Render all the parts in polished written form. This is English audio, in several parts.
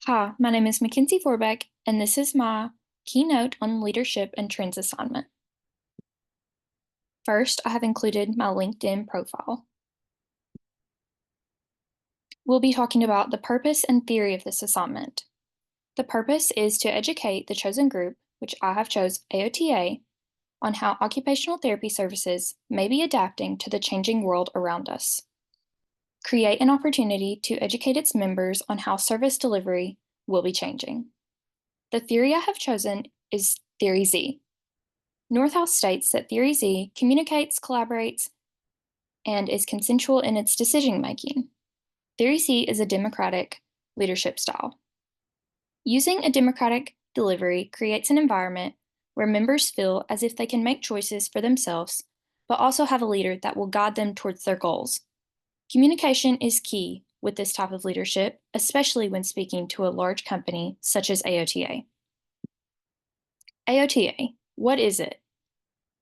Hi, my name is Makenzie Vorbeck, and this is my Keynote on Leadership and Trends assignment. First, I have included my LinkedIn profile. We'll be talking about the purpose and theory of this assignment. The purpose is to educate the chosen group, which I have chose AOTA, on how occupational therapy services may be adapting to the changing world around us. Create an opportunity to educate its members on how service delivery will be changing. The theory I have chosen is Theory Z. Northouse states that Theory Z communicates, collaborates, and is consensual in its decision-making. Theory Z is a democratic leadership style. Using a democratic delivery creates an environment where members feel as if they can make choices for themselves, but also have a leader that will guide them towards their goals. Communication is key with this type of leadership, especially when speaking to a large company such as AOTA. AOTA, what is it?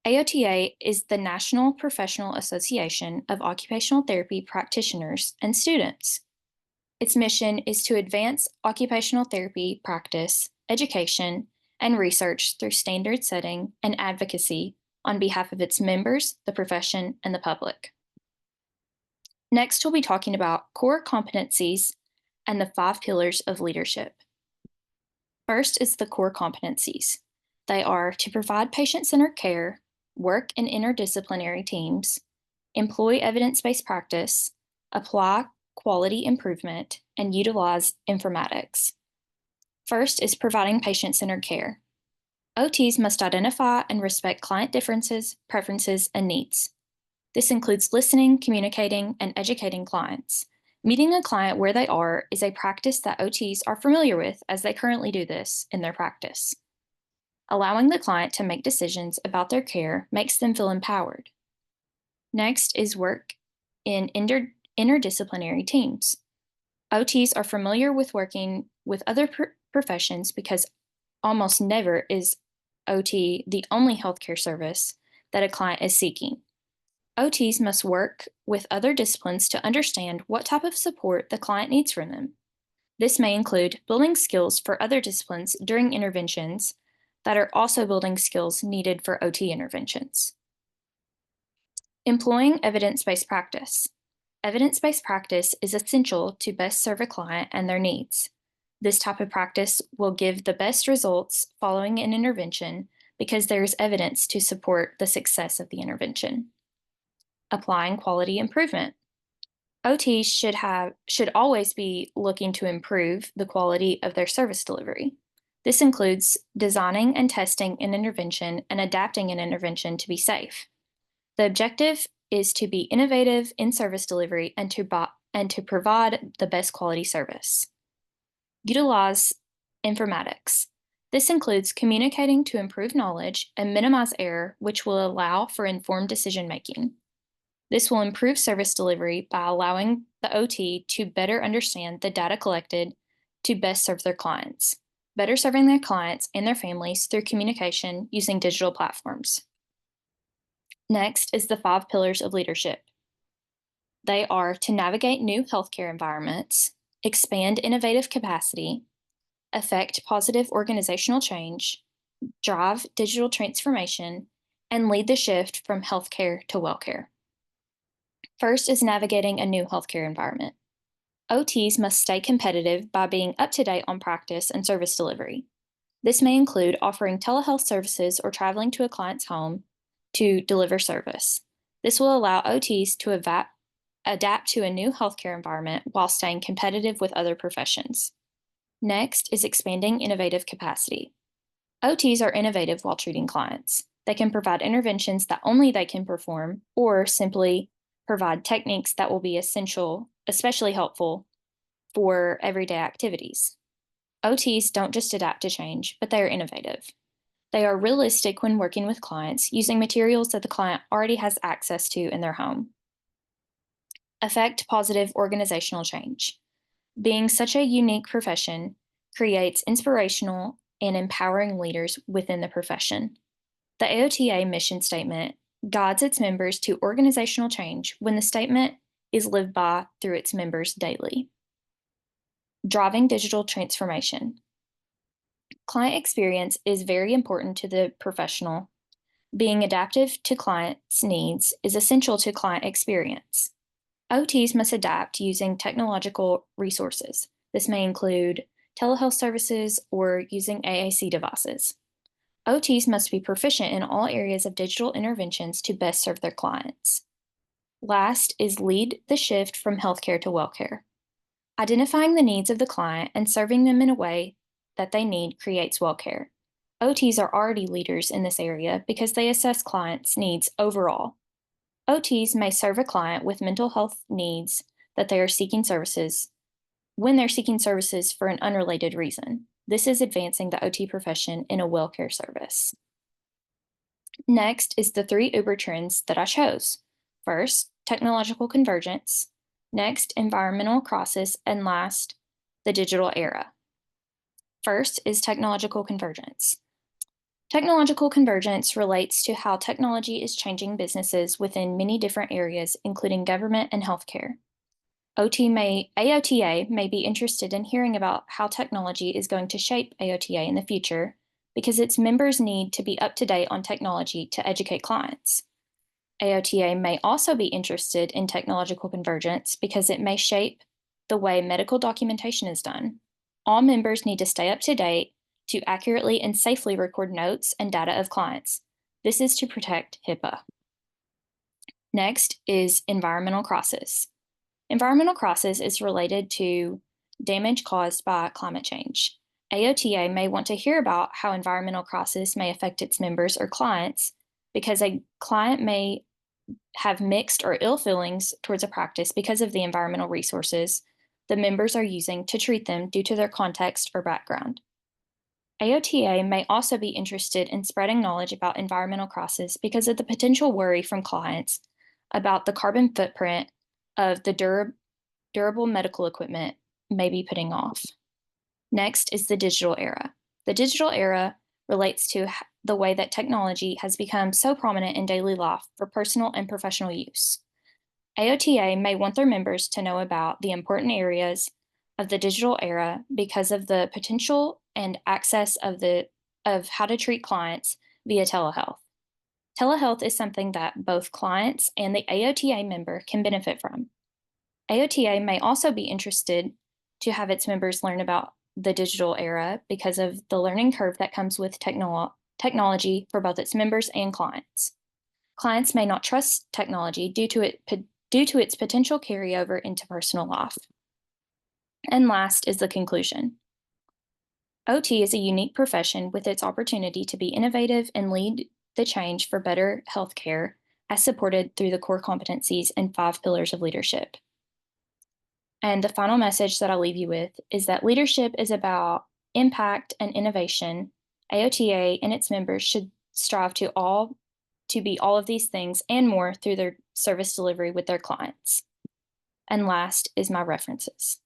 AOTA is the National Professional Association of Occupational Therapy Practitioners and Students. Its mission is to advance occupational therapy practice, education, and research through standard setting and advocacy on behalf of its members, the profession, and the public. Next, we'll be talking about core competencies and the 5 pillars of leadership. First is the core competencies. They are to provide patient-centered care, work in interdisciplinary teams, employ evidence-based practice, apply quality improvement, and utilize informatics. First is providing patient-centered care. OTs must identify and respect client differences, preferences, and needs. This includes listening, communicating, and educating clients. Meeting a client where they are is a practice that OTs are familiar with as they currently do this in their practice. Allowing the client to make decisions about their care makes them feel empowered. Next is work in interdisciplinary teams. OTs are familiar with working with other professions because almost never is OT the only healthcare service that a client is seeking. OTs must work with other disciplines to understand what type of support the client needs from them. This may include building skills for other disciplines during interventions that are also building skills needed for OT interventions. Employing evidence-based practice. Evidence-based practice is essential to best serve a client and their needs. This type of practice will give the best results following an intervention because there is evidence to support the success of the intervention. Applying quality improvement. OTs should always be looking to improve the quality of their service delivery. This includes designing and testing an intervention and adapting an intervention to be safe. The objective is to be innovative in service delivery and to provide the best quality service. Utilize informatics. This includes communicating to improve knowledge and minimize error, which will allow for informed decision-making. This will improve service delivery by allowing the OT to better understand the data collected to best serve their clients, better serving their clients and their families through communication using digital platforms. Next is the 5 pillars of leadership. They are to navigate new healthcare environments, expand innovative capacity, affect positive organizational change, drive digital transformation, and lead the shift from healthcare to wellcare. First is navigating a new healthcare environment. OTs must stay competitive by being up to date on practice and service delivery. This may include offering telehealth services or traveling to a client's home to deliver service. This will allow OTs to adapt to a new healthcare environment while staying competitive with other professions. Next is expanding innovative capacity. OTs are innovative while treating clients. They can provide interventions that only they can perform, or simply provide techniques that will be especially helpful for everyday activities. OTs don't just adapt to change, but they are innovative. They are realistic when working with clients using materials that the client already has access to in their home. Affect positive organizational change. Being such a unique profession creates inspirational and empowering leaders within the profession. The AOTA mission statement guides its members to organizational change when the statement is lived by through its members daily. Driving digital transformation. Client experience is very important to the professional. Being adaptive to clients' needs is essential to client experience. OTs must adapt using technological resources. This may include telehealth services or using AAC devices. OTs must be proficient in all areas of digital interventions to best serve their clients. Last is lead the shift from healthcare to wellcare. Identifying the needs of the client and serving them in a way that they need creates wellcare. OTs are already leaders in this area because they assess clients' needs overall. OTs may serve a client with mental health needs that they are seeking services when they're seeking services for an unrelated reason. This is advancing the OT profession in a wellcare service. Next is the 3 Uber trends that I chose. First, technological convergence. Next, environmental crisis. And last, the digital era. First is technological convergence. Technological convergence relates to how technology is changing businesses within many different areas, including government and healthcare. AOTA may be interested in hearing about how technology is going to shape AOTA in the future because its members need to be up to date on technology to educate clients. AOTA may also be interested in technological convergence because it may shape the way medical documentation is done. All members need to stay up to date to accurately and safely record notes and data of clients. This is to protect HIPAA. Next is environmental crisis. Environmental crisis is related to damage caused by climate change. AOTA may want to hear about how environmental crisis may affect its members or clients because a client may have mixed or ill feelings towards a practice because of the environmental resources the members are using to treat them due to their context or background. AOTA may also be interested in spreading knowledge about environmental crisis because of the potential worry from clients about the carbon footprint of the durable medical equipment may be putting off. Next is the digital era. The digital era relates to the way that technology has become so prominent in daily life for personal and professional use. AOTA may want their members to know about the important areas of the digital era because of the potential and access of how to treat clients via telehealth. Telehealth is something that both clients and the AOTA member can benefit from. AOTA may also be interested to have its members learn about the digital era because of the learning curve that comes with technology for both its members and clients. Clients may not trust technology due to its potential carryover into personal life. And last is the conclusion. OT is a unique profession with its opportunity to be innovative and lead the change for better healthcare as supported through the core competencies and 5 pillars of leadership. And the final message that I'll leave you with is that leadership is about impact and innovation. AOTA and its members should strive to be all of these things and more through their service delivery with their clients. And last is my references.